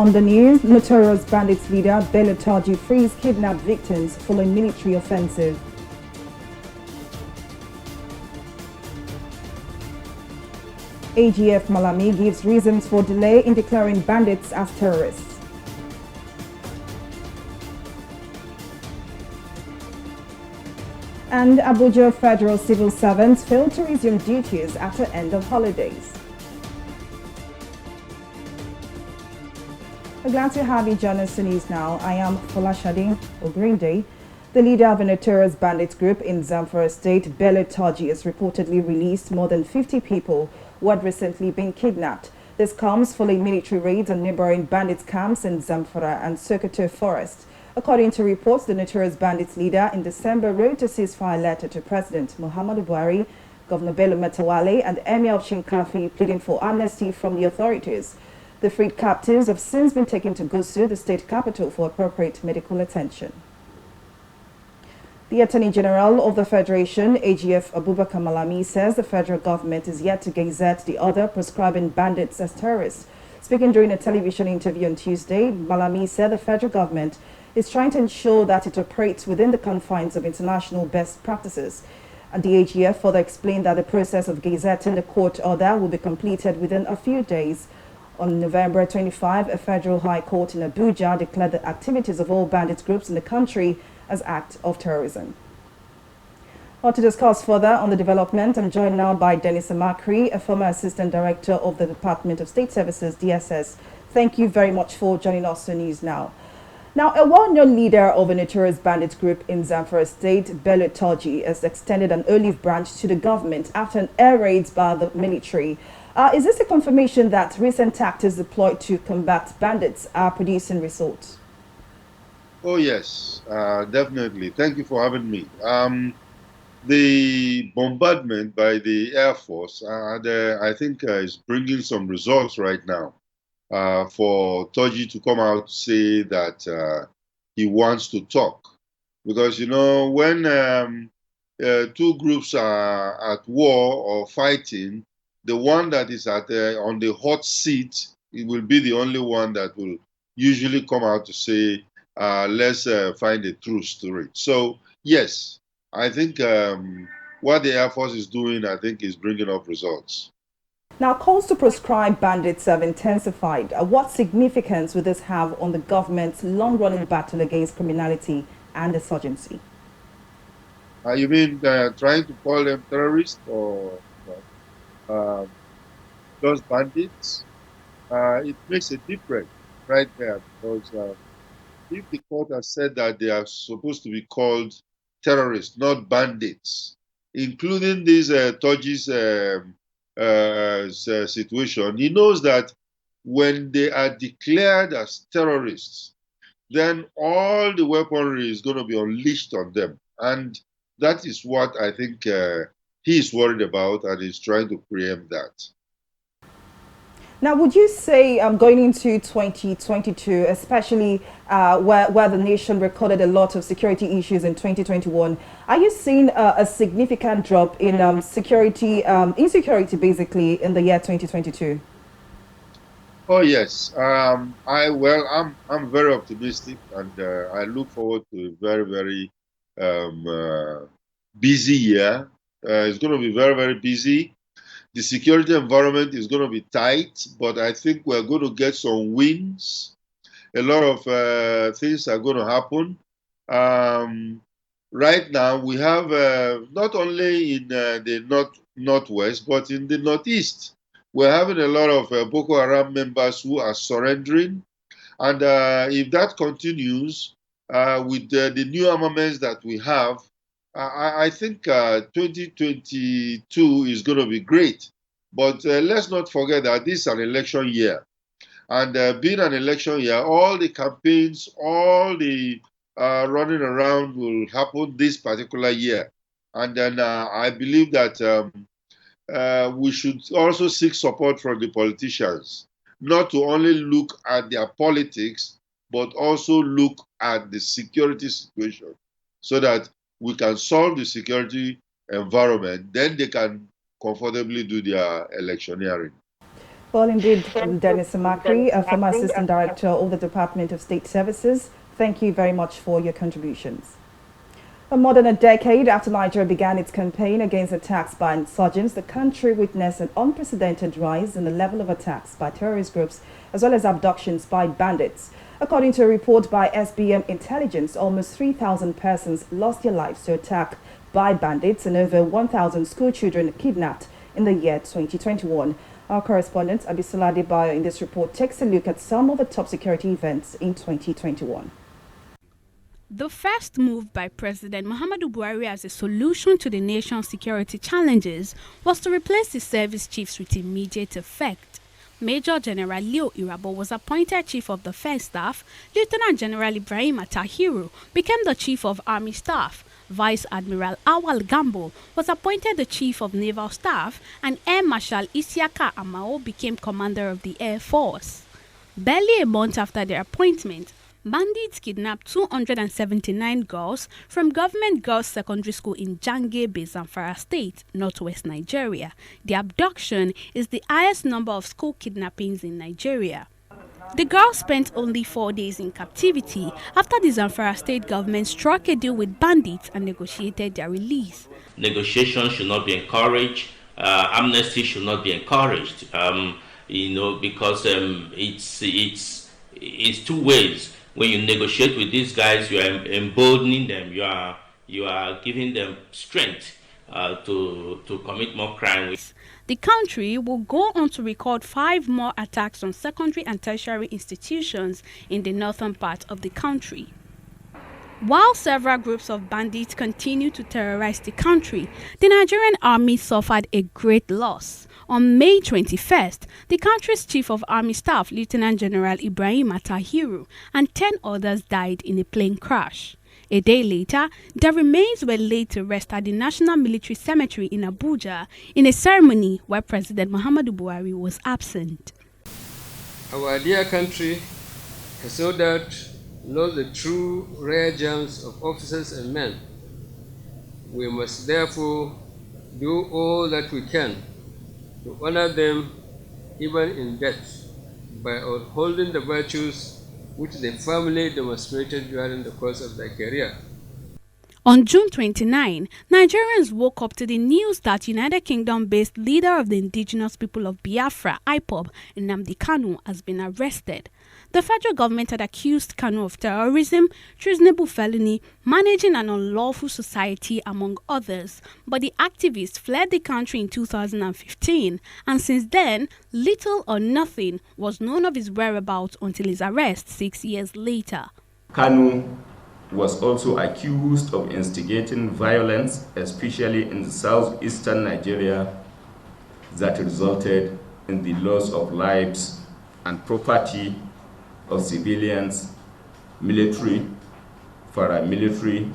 On the news, notorious bandits leader Bello Turji frees kidnapped victims following military offensive. AGF Malami gives reasons for delay in declaring bandits as terrorists. And Abuja federal civil servants failed to resume duties after end of holidays. We're glad to have you join us on News Now. I am Folashade Ogrinde. The leader of a notorious bandits group in Zamfara state, Bello Turji, has reportedly released more than 50 people who had recently been kidnapped. This comes following military raids on neighboring bandits camps in Zamfara and Sokoto Forest. According to reports, the notorious bandits leader in December wrote a ceasefire letter to President Muhammadu Buhari, Governor Bello Matawalle, and Emir of Shinkafi, pleading for amnesty from the authorities. The freed captives have since been taken to Gusau, the state capital, for appropriate medical attention. The Attorney General of the Federation, AGF Abubakar Malami, says the federal government is yet to gazette the order prescribing bandits as terrorists. Speaking during a television interview on Tuesday, Malami said the federal government is trying to ensure that it operates within the confines of international best practices. And the AGF further explained that the process of gazetting the court order will be completed within a few days. On November 25, a federal high court in Abuja declared the activities of all bandit groups in the country as acts of terrorism. Well, to discuss further on the development, I'm joined now by Dennis Amakri, a former Assistant Director of the Department of State Services, DSS. Thank you very much for joining us on News Now. Now, a well-known leader of a notorious bandit group in Zamfara State, Bello Turji, has extended an olive branch to the government after an air raid by the military. Is this a confirmation that recent tactics deployed to combat bandits are producing results? Oh, yes, definitely. Thank you for having me. The bombardment by the Air Force, I think, is bringing some results right now. For Turji to come out to say that he wants to talk. Because, you know, when two groups are at war or fighting, the one that is on the hot seat, it will be the only one that will usually come out to say, let's find a truce to it. So, yes, I think what the Air Force is doing, I think, is bringing up results. Now, calls to proscribe bandits have intensified. What significance will this have on the government's long-running battle against criminality and insurgency? You mean trying to call them terrorists or just bandits? It makes a difference right there because if the court has said that they are supposed to be called terrorists, not bandits, including this Turji's situation, he knows that when they are declared as terrorists, then all the weaponry is going to be unleashed on them. And that is what I think he is worried about, and he's trying to preempt that. Now, would you say going into 2022, especially where the nation recorded a lot of security issues in 2021, are you seeing a significant drop in insecurity, basically, in the year 2022? Oh yes, I'm very optimistic, and I look forward to a very busy year. It's going to be very busy. The security environment is going to be tight, but I think we're going to get some wins. A lot of things are going to happen. Right now, we have not only in the northwest, but in the northeast, we're having a lot of Boko Haram members who are surrendering. And if that continues with the new armaments that we have, I think 2022 is going to be great. But let's not forget that this is an election year. And being an election year, all the campaigns, all the running around will happen this particular year. And then I believe that we should also seek support from the politicians, not to only look at their politics, but also look at the security situation so that we can solve the security environment. Then they can comfortably do their electioneering. Well, indeed, Dennis Amakri, a former Assistant Director of the Department of State Services, thank you very much for your contributions. More than a decade after Nigeria began its campaign against attacks by insurgents, the country witnessed an unprecedented rise in the level of attacks by terrorist groups as well as abductions by bandits. According to a report by SBM Intelligence, almost 3,000 persons lost their lives to attack by bandits and over 1,000 school children kidnapped in the year 2021. Our correspondent Abisola Adebayo in this report takes a look at some of the top security events in 2021. The first move by President Muhammadu Buhari as a solution to the nation's security challenges was to replace the service chiefs with immediate effect. Major General Leo Irabo was appointed Chief of Defense Staff, Lieutenant General Ibrahim Atahiru became the Chief of Army Staff, Vice Admiral Awal Gambo was appointed the Chief of Naval Staff, and Air Marshal Isiaka Amao became Commander of the Air Force. Barely a month after their appointment, bandits kidnapped 279 girls from Government Girls Secondary School in Django, Zamfara State, northwest Nigeria. The abduction is the highest number of school kidnappings in Nigeria. The girls spent only 4 days in captivity after the Zamfara state government struck a deal with bandits and negotiated their release. Negotiation should not be encouraged. Amnesty should not be encouraged. Because it's two ways. When you negotiate with these guys, you are emboldening them. You are giving them strength to commit more crimes. The country will go on to record 5 more attacks on secondary and tertiary institutions in the northern part of the country. While several groups of bandits continue to terrorize the country, the Nigerian army suffered a great loss. On May 21st, the country's Chief of Army Staff, Lieutenant General Ibrahim Atahiru, and 10 others died in a plane crash. A day later, their remains were laid to rest at the National Military Cemetery in Abuja in a ceremony where President Muhammadu Buhari was absent. Our dear country has no doubt lost the true rare gems of officers and men. We must therefore do all that we can to honor them even in death by upholding the virtues which they firmly demonstrated during the course of their career. On June 29, Nigerians woke up to the news that United Kingdom-based leader of the indigenous people of Biafra, IPOB, Nnamdi Kanu, has been arrested. The federal government had accused Kanu of terrorism, treasonable felony, managing an unlawful society, among others. But the activist fled the country in 2015, and since then, little or nothing was known of his whereabouts until his arrest 6 years later. Kanu was also accused of instigating violence, especially in the southeastern Nigeria, that resulted in the loss of lives and property of civilians, military, paramilitary,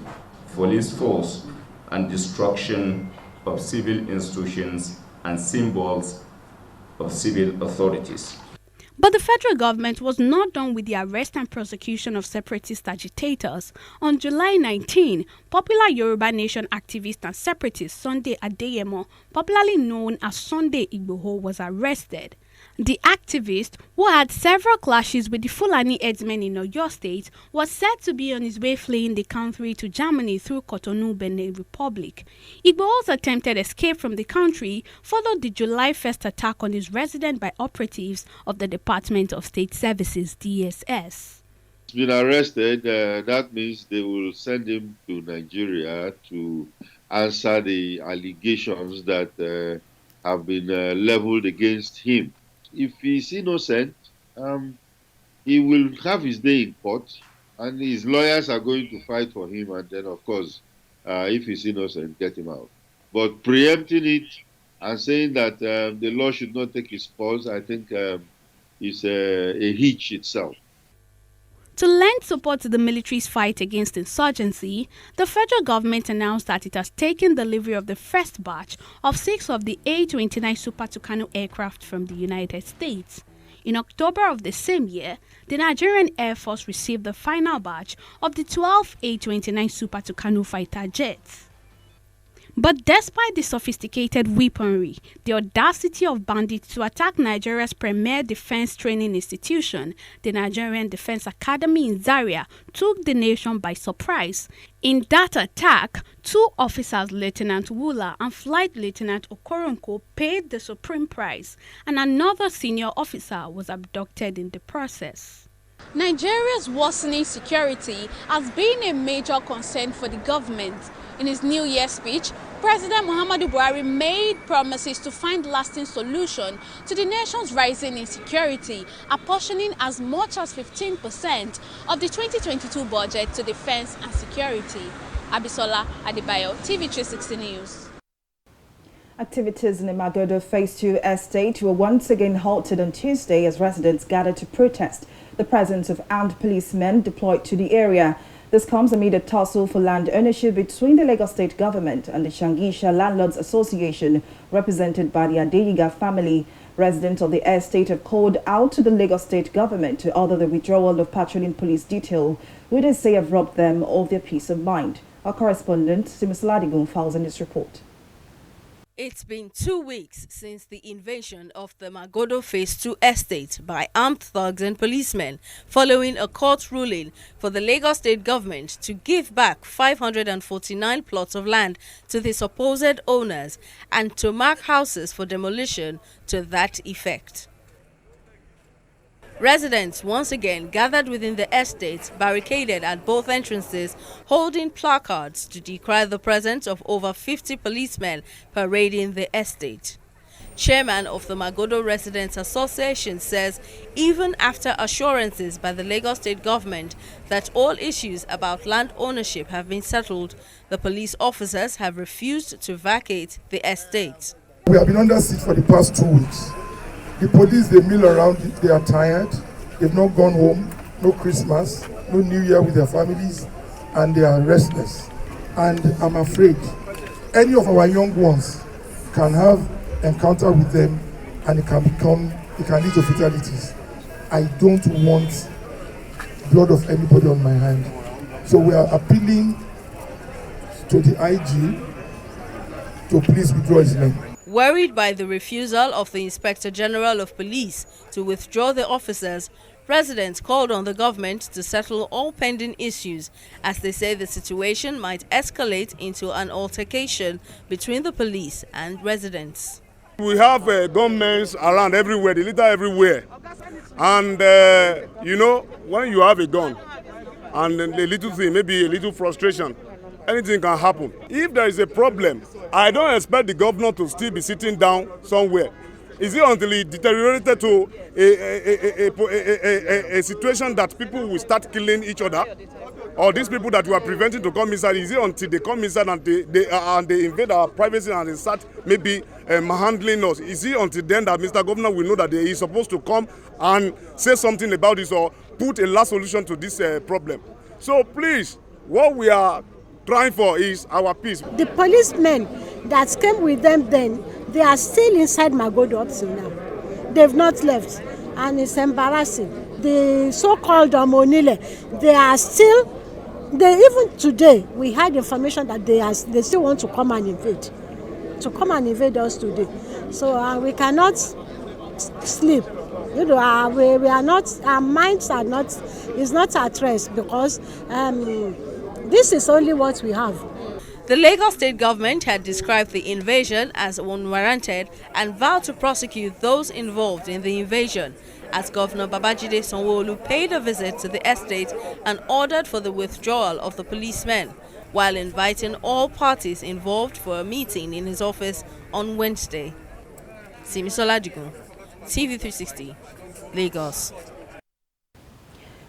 police force, and destruction of civil institutions and symbols of civil authorities. But the federal government was not done with the arrest and prosecution of separatist agitators. On July 19, popular Yoruba Nation activist and separatist Sunday Adeyemo, popularly known as Sunday Igboho, was arrested. The activist, who had several clashes with the Fulani headsmen in Oyo State, was said to be on his way fleeing the country to Germany through Cotonou, Benin Republic. Igboho's attempted escape from the country followed the July 1st attack on his residence by operatives of the Department of State Services, DSS. He's been arrested. That means they will send him to Nigeria to answer the allegations that have been leveled against him. If he's innocent, he will have his day in court, and his lawyers are going to fight for him. And then, of course, if he's innocent, get him out. But preempting it and saying that the law should not take his pulse, I think is a hitch itself. To lend support to the military's fight against insurgency, the federal government announced that it has taken delivery of the first batch of 6 of the A-29 Super Tucano aircraft from the United States. In October of the same year, the Nigerian Air Force received the final batch of the 12 A-29 Super Tucano fighter jets. But despite the sophisticated weaponry, the audacity of bandits to attack Nigeria's premier defense training institution, the Nigerian Defense Academy in Zaria, took the nation by surprise. In that attack, 2 officers, Lieutenant Wula and Flight Lieutenant Okoronko, paid the supreme price, and another senior officer was abducted in the process. Nigeria's worsening security has been a major concern for the government. In his New Year speech, President Muhammadu Buhari made promises to find lasting solution to the nation's rising insecurity, apportioning as much as 15% of the 2022 budget to defense and security. Abisola Adebayo, TV360 News. Activities in the Magodo Phase 2 estate were once again halted on Tuesday as residents gathered to protest the presence of armed policemen deployed to the area. This comes amid a tussle for land ownership between the Lagos State government and the Shangisha Landlords Association, represented by the Adeyiga family. Residents of the estate have called out to the Lagos State government to order the withdrawal of patrolling police detail, who they say have robbed them of their peace of mind. Our correspondent, Simus Ladigun, files in this report. It's been 2 weeks since the invasion of the Magodo Phase 2 estate by armed thugs and policemen, following a court ruling for the Lagos State government to give back 549 plots of land to the supposed owners and to mark houses for demolition to that effect. Residents once again gathered within the estate, barricaded at both entrances, holding placards to decry the presence of over 50 policemen parading the estate. Chairman of the Magodo Residents Association says even after assurances by the Lagos State government that all issues about land ownership have been settled, the police officers have refused to vacate the estate. We have been under siege for the past 2 weeks. The police, they mill around it, they are tired, they've not gone home, no Christmas, no New Year with their families, and they are restless. And I'm afraid any of our young ones can have encounter with them and it can lead to fatalities. I don't want blood of anybody on my hand. So we are appealing to the IG to please withdraw his name. Worried by the refusal of the Inspector General of Police to withdraw the officers, residents called on the government to settle all pending issues, as they say the situation might escalate into an altercation between the police and residents. We have gunmen around everywhere, they litter everywhere. And, when you have a gun and a little thing, maybe a little frustration, anything can happen. If there is a problem, I don't expect the governor to still be sitting down somewhere. Is it until it deteriorated to a situation that people will start killing each other? Or these people that we are preventing to come inside, is it until they come inside and they invade our privacy and they start maybe handling us? Is it until then that Mr. Governor will know that he is supposed to come and say something about this or put a last solution to this problem? So please, what we are trying for is our peace. The policemen that came with them then, they are still inside Magodo up till now. They've not left, and it's embarrassing. The so-called Omonile, they are still, even today, we had information that they still want to come and invade us today. So we cannot sleep. We are not, our minds are not, is not at rest because this is only what we have. The Lagos State government had described the invasion as unwarranted and vowed to prosecute those involved in the invasion, as Governor Babajide Sanwo-Olu paid a visit to the estate and ordered for the withdrawal of the policemen, while inviting all parties involved for a meeting in his office on Wednesday. Simisola Digun, TV360, Lagos.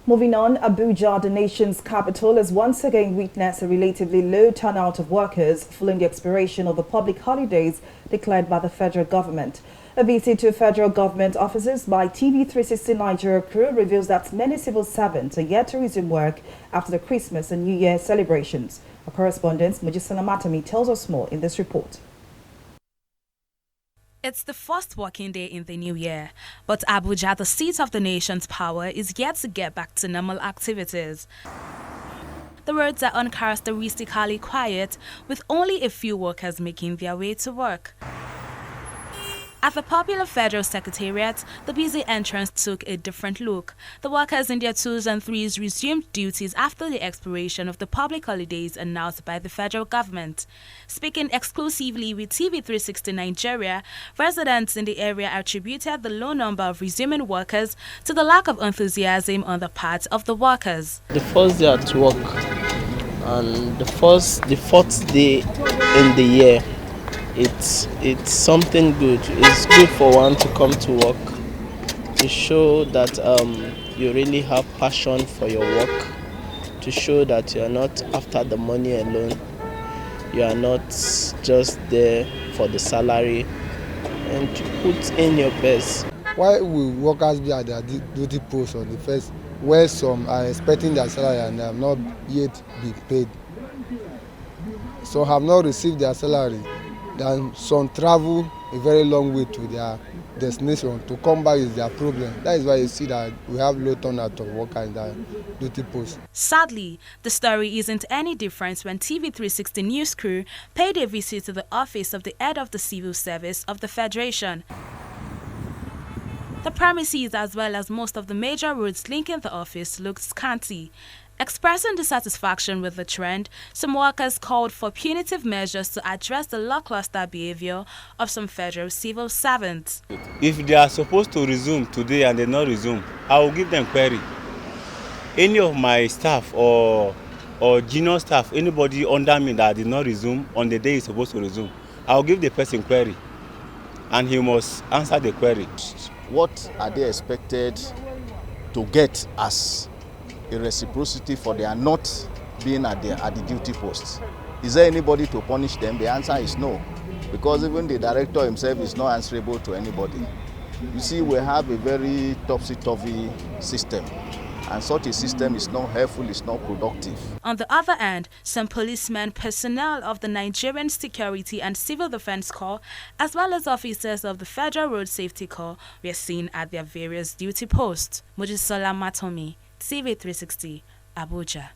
Moving on, Abuja, the nation's capital, has once again witnessed a relatively low turnout of workers following the expiration of the public holidays declared by the federal government. A visit to federal government offices by TV360 Nigeria crew reveals that many civil servants are yet to resume work after the Christmas and New Year celebrations. Our correspondent, Mujisana Matami, tells us more in this report. It's the first working day in the new year, but Abuja, the seat of the nation's power, is yet to get back to normal activities. The roads are uncharacteristically quiet, with only a few workers making their way to work. At the popular Federal Secretariat, the busy entrance took a different look. The workers in their 2s and 3s resumed duties after the expiration of the public holidays announced by the federal government. Speaking exclusively with TV360 Nigeria, residents in the area attributed the low number of resuming workers to the lack of enthusiasm on the part of the workers. The first day at work and the fourth day in the year, it's something good. It's good for one to come to work to show that you really have passion for your work, to show that you are not after the money alone, you are not just there for the salary, and to put in your best. Why will workers be at their duty post on the first, where some are expecting their salary and they have not yet been paid? Some have not received their salary. Then some travel a very long way to their destination. To come back is their problem. That is why you see that we have low turnout of workers in their duty post. Sadly, the story isn't any different when TV360 news crew paid a visit to the office of the head of the civil service of the Federation. The premises, as well as most of the major roads linking the office, looked scanty. Expressing dissatisfaction with the trend, some workers called for punitive measures to address the lackluster behavior of some federal civil servants. If they are supposed to resume today and they not resume, I will give them query. Any of my staff or junior staff, anybody under me that did not resume on the day he's supposed to resume, I will give the person query and he must answer the query. What are they expected to get as a reciprocity for their not being at the duty post? Is there anybody to punish them? The answer is no, because even the director himself is not answerable to anybody. You see, we have a very topsy-turvy system, and such a system is not helpful, it's not productive. On the other hand, some policemen, personnel of the Nigerian Security and Civil Defense Corps, as well as officers of the Federal Road Safety Corps, were seen at their various duty posts. Mojisola Matomi, TV360, Abuja.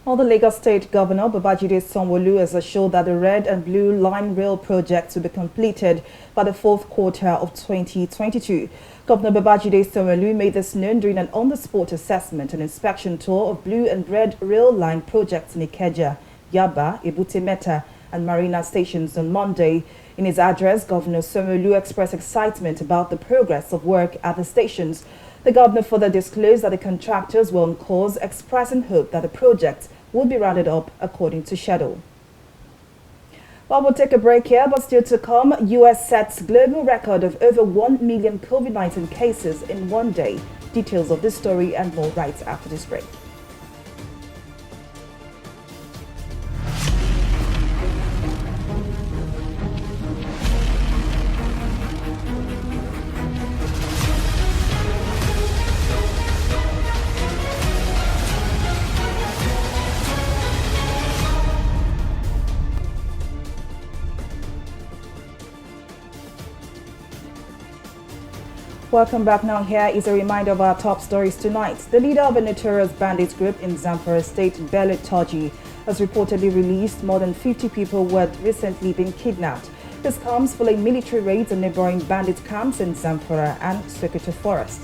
Well, the Lagos State Governor Babajide Sanwo-Olu has assured that the Red and Blue Line Rail project will be completed by the fourth quarter of 2022. Governor Babajide Sanwo-Olu made this known during an on-the-spot assessment and inspection tour of Blue and Red Rail Line projects in Ikeja, Yaba, Ebute Metta and Marina stations on Monday. In his address, Governor Sanwo-Olu expressed excitement about the progress of work at the stations. The governor further disclosed that the contractors were on course, expressing hope that the project will be rounded up according to schedule. Well, we'll take a break here, but still to come, U.S. sets global record of over 1 million COVID-19 cases in one day. Details of this story and more right after this break. Welcome back. Now here is a reminder of our top stories tonight. The leader of a notorious bandits group in Zamfara State, Bello Toji, has reportedly released more than 50 people who had recently been kidnapped. This comes following military raids on neighboring bandit camps in Zamfara and Sokoto Forest.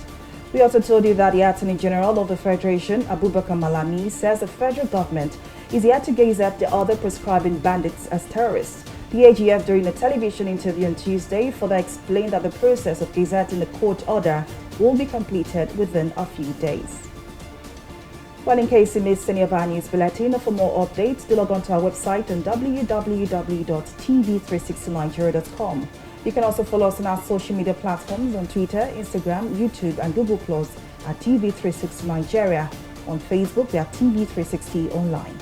We also told you that the Attorney General of the Federation, Abubakar Malami, says the federal government is yet to gazette the other prescribing bandits as terrorists. The AGF, during a television interview on Tuesday, further explained that the process of gazetting the court order will be completed within a few days. Well, in case you missed any of our news bulletin, or for more updates, do log on to our website on www.tv360nigeria.com. You can also follow us on our social media platforms on Twitter, Instagram, YouTube, and Google+ at TV360 Nigeria. On Facebook, we are TV360 Online.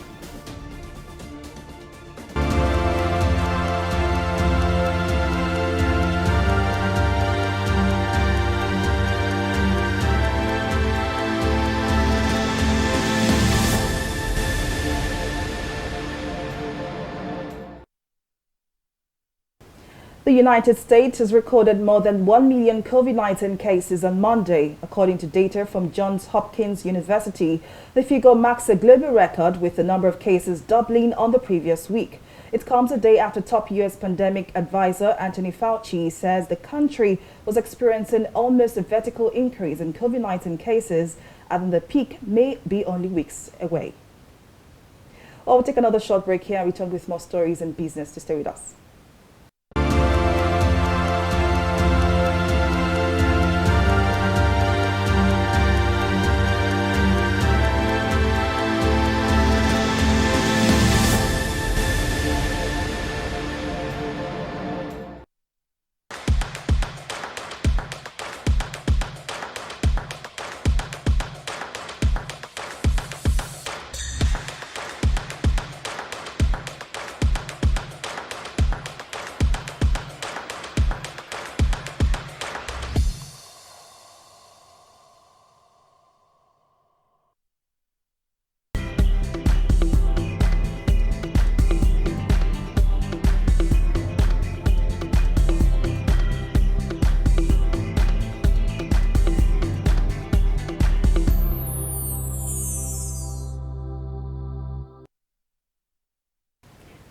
The United States has recorded more than 1 million COVID-19 cases on Monday. According to data from Johns Hopkins University, the figure marks a global record, with the number of cases doubling on the previous week. It comes a day after top U.S. pandemic advisor Anthony Fauci says the country was experiencing almost a vertical increase in COVID-19 cases, and the peak may be only weeks away. Well, we'll take another short break here and return with more stories and business. To stay with us.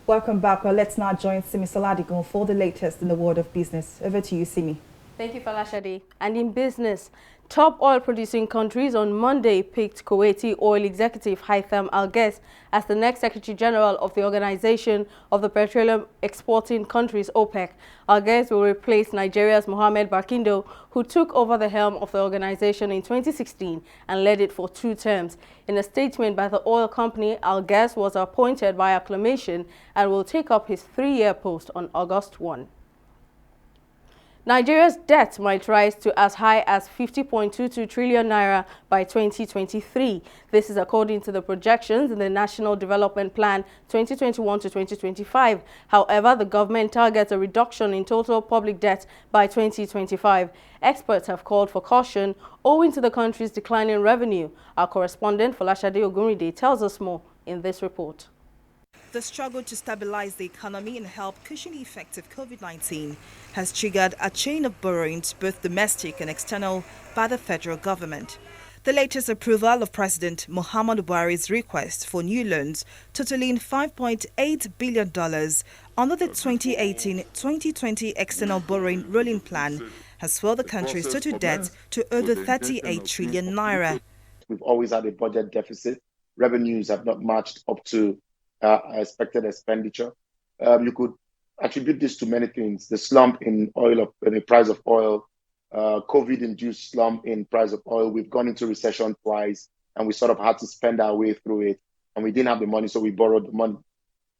Welcome back. Well, let's now join Simi Saladigon for the latest in the world of business. Over to you, Simi. Thank you, Falashade. And in business, top oil-producing countries on Monday picked Kuwaiti oil executive Haitham Al-Ghaz as the next Secretary General of the Organization of the Petroleum Exporting Countries, OPEC. Al-Ghaz will replace Nigeria's Mohamed Barkindo, who took over the helm of the organization in 2016 and led it for 2 terms. In a statement by the oil company, Al-Ghaz was appointed by acclamation and will take up his 3-year post on August 1. Nigeria's debt might rise to as high as 50.22 trillion naira by 2023. This is according to the projections in the National Development Plan 2021 to 2025. However, the government targets a reduction in total public debt by 2025. Experts have called for caution owing to the country's declining revenue. Our correspondent Folashade Ogunride tells us more in this report. The struggle to stabilize the economy and help cushion the effects of COVID-19 has triggered a chain of borrowings, both domestic and external, by the federal government. The latest approval of President Muhammadu Buhari's request for new loans totaling $5.8 billion under the 2018-2020 external borrowing rolling plan has swelled the country's total debt to over 38 trillion naira. We've always had a budget deficit. Revenues have not matched up to expected expenditure. You could attribute this to many things: the slump in the price of oil, COVID-induced slump in price of oil. We've gone into recession twice, and we sort of had to spend our way through it, and we didn't have the money, so we borrowed the money.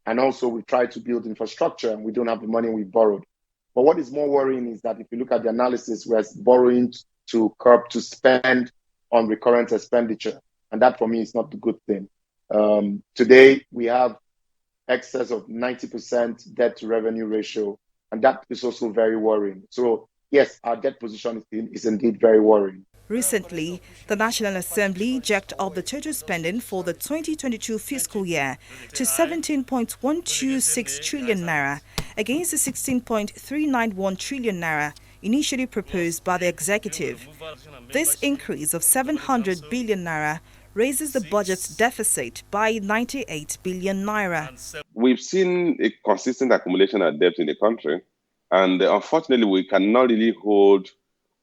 And also, we tried to build infrastructure, and we don't have the money, we borrowed. But what is more worrying is that if you look at the analysis, we're borrowing to curb to spend on recurrent expenditure, and that for me is not the good thing. Today, we have excess of 90% debt to revenue ratio, and that is also very worrying. So, yes, our debt position is indeed very worrying. Recently, the National Assembly jacked up the total spending for the 2022 fiscal year to 17.126 trillion naira against the 16.391 trillion naira initially proposed by the executive. This increase of 700 billion naira raises the budget's deficit by 98 billion naira. We've seen a consistent accumulation of debt in the country, and unfortunately, we cannot really hold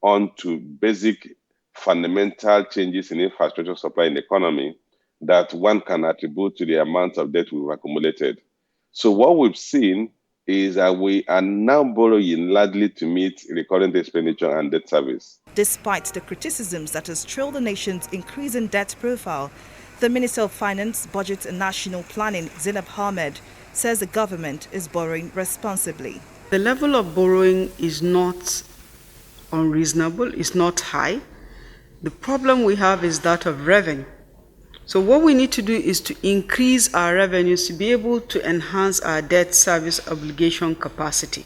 on to basic fundamental changes in infrastructure supply in the economy that one can attribute to the amount of debt we've accumulated. So what we've seen is that we are now borrowing largely to meet recurrent expenditure and debt service. Despite the criticisms that has trailed the nation's increasing debt profile, the Minister of Finance, Budget and National Planning, Zainab Ahmed, says the government is borrowing responsibly. The level of borrowing is not unreasonable, it's not high. The problem we have is that of revenue. So what we need to do is to increase our revenues to be able to enhance our debt service obligation capacity.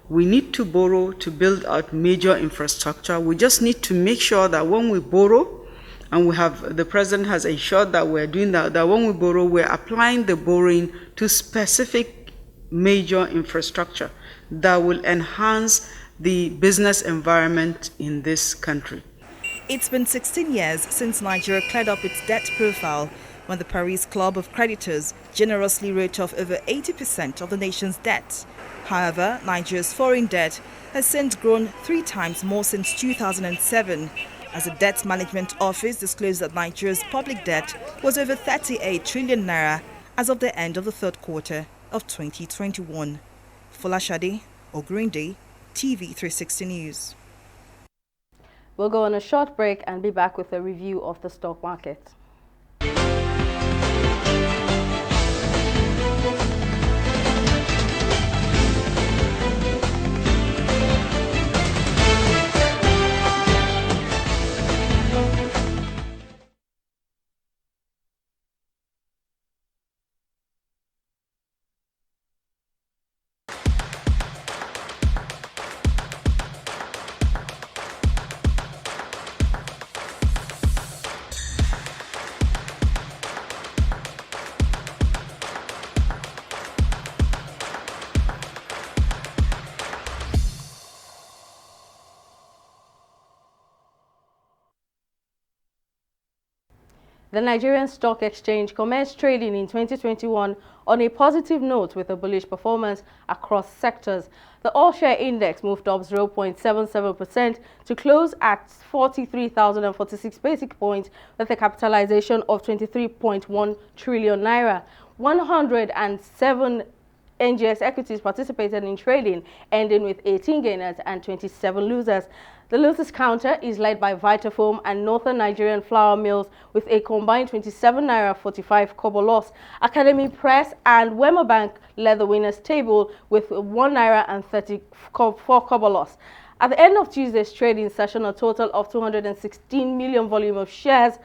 We need to borrow to build out major infrastructure. We just need to make sure that when we borrow, and the president has ensured that we're doing that when we borrow, we're applying the borrowing to specific major infrastructure. that will enhance the business environment in this country. It's been 16 years since Nigeria cleared up its debt profile when the Paris Club of Creditors generously wrote off over 80% of the nation's debt. However, Nigeria's foreign debt has since grown 3 times more since 2007, as the Debt Management Office disclosed that Nigeria's public debt was over 38 trillion naira as of the end of the third quarter of 2021. Folashade Ogrinde, TV360 News. We'll go on a short break and be back with a review of the stock market. The Nigerian Stock Exchange commenced trading in 2021 on a positive note with a bullish performance across sectors. The all-share index moved up 0.77% to close at 43,046 basic points with a capitalization of 23.1 trillion naira. 107 NGX equities participated in trading, ending with 18 gainers and 27 losers. The losers counter is led by Vitafoam and Northern Nigerian Flour Mills with a combined 27 naira 45 kobo loss. Academy Press and Wema Bank led the winners table with 1 naira and 34 kobo loss. At the end of Tuesday's trading session, a total of 216 million volume of shares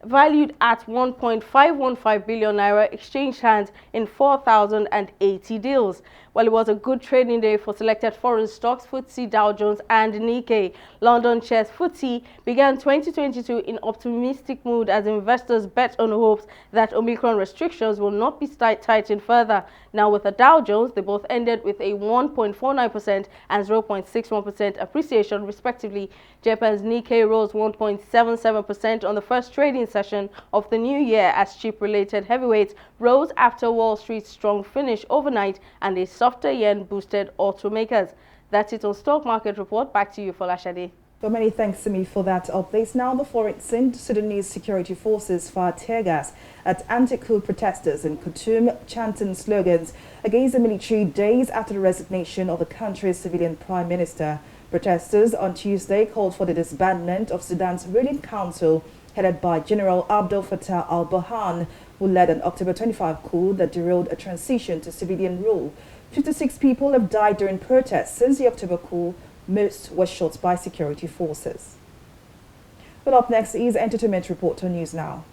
valued at 1.515 billion naira exchanged hands in 4,080 deals. While it was a good trading day for selected foreign stocks, FTSE, Dow Jones and Nikkei, London shares FTSE began 2022 in optimistic mood as investors bet on hopes that Omicron restrictions will not be tightened further. Now with the Dow Jones, they both ended with a 1.49% and 0.61% appreciation respectively. Japan's Nikkei rose 1.77% on the first trading session of the new year as chip-related heavyweights rose after Wall Street's strong finish overnight and a softer yen boosted automakers. That's it on Stock Market Report. Back to you, Folashade. Well, many thanks to me for that update. Now, before it's in, Sudanese security forces fired tear gas at anti-coup protesters in Khartoum, chanting slogans against the military days after the resignation of the country's civilian prime minister. Protesters on Tuesday called for the disbandment of Sudan's ruling council, headed by General Abdel Fattah al-Burhan, who led an October 25 coup that derailed a transition to civilian rule. 56 people have died during protests since the October coup. Most were shot by security forces. Well, up next is Entertainment Reporter News Now.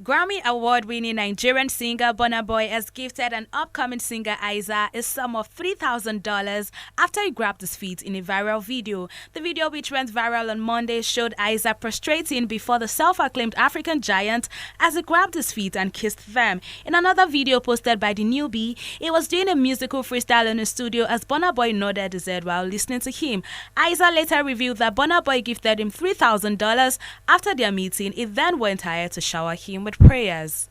Grammy Award-winning Nigerian singer Burna Boy has gifted an upcoming singer Aiza a sum of $3,000 after he grabbed his feet in a viral video. The video, which went viral on Monday, showed Aiza prostrating before the self-acclaimed African giant as he grabbed his feet and kissed them. In another video posted by the newbie, he was doing a musical freestyle in the studio as Burna Boy nodded his head while listening to him. Aiza later revealed that Burna Boy gifted him $3,000 after their meeting. He then went higher to shower him with prayers.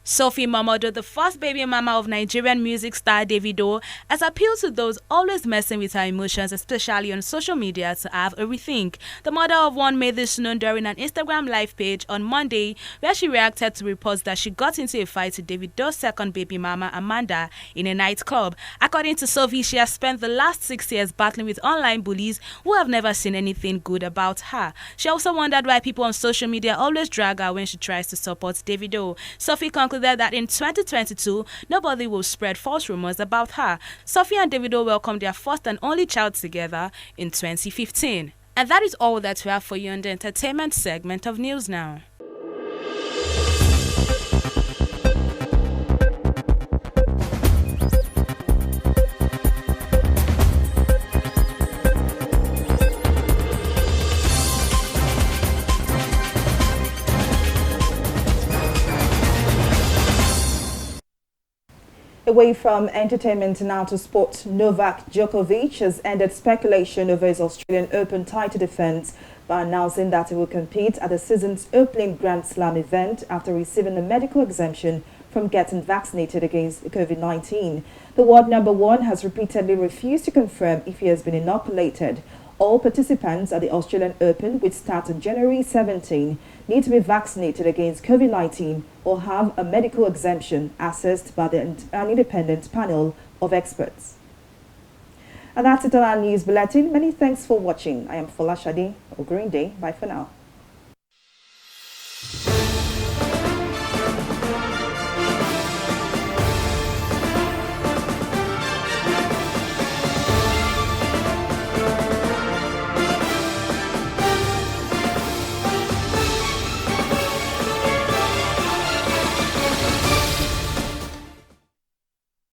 Sophie Mamadou, the first baby mama of Nigerian music star Davido, has appealed to those always messing with her emotions, especially on social media, to have a rethink. The mother of one made this known during an Instagram live page on Monday, where she reacted to reports that she got into a fight with Davido's second baby mama, Amanda, in a nightclub. According to Sophie, she has spent the last 6 years battling with online bullies who have never seen anything good about her. She also wondered why people on social media always drag her when she tries to support Davido. Sophie concluded that in 2022, nobody will spread false rumors about her. Sophie and Davido welcomed their first and only child together in 2015. And that is all that we have for you on the entertainment segment of News Now. Away from entertainment now to sport, Novak Djokovic has ended speculation over his Australian Open title defense by announcing that he will compete at the season's opening Grand Slam event after receiving a medical exemption from getting vaccinated against COVID-19. The world #1 has repeatedly refused to confirm if he has been inoculated. All participants at the Australian Open, which starts on January 17, need to be vaccinated against COVID-19 or have a medical exemption assessed by an independent panel of experts. And that's it on our news bulletin. Many thanks for watching. I am Fola Shadi. Have a great day. Bye for now.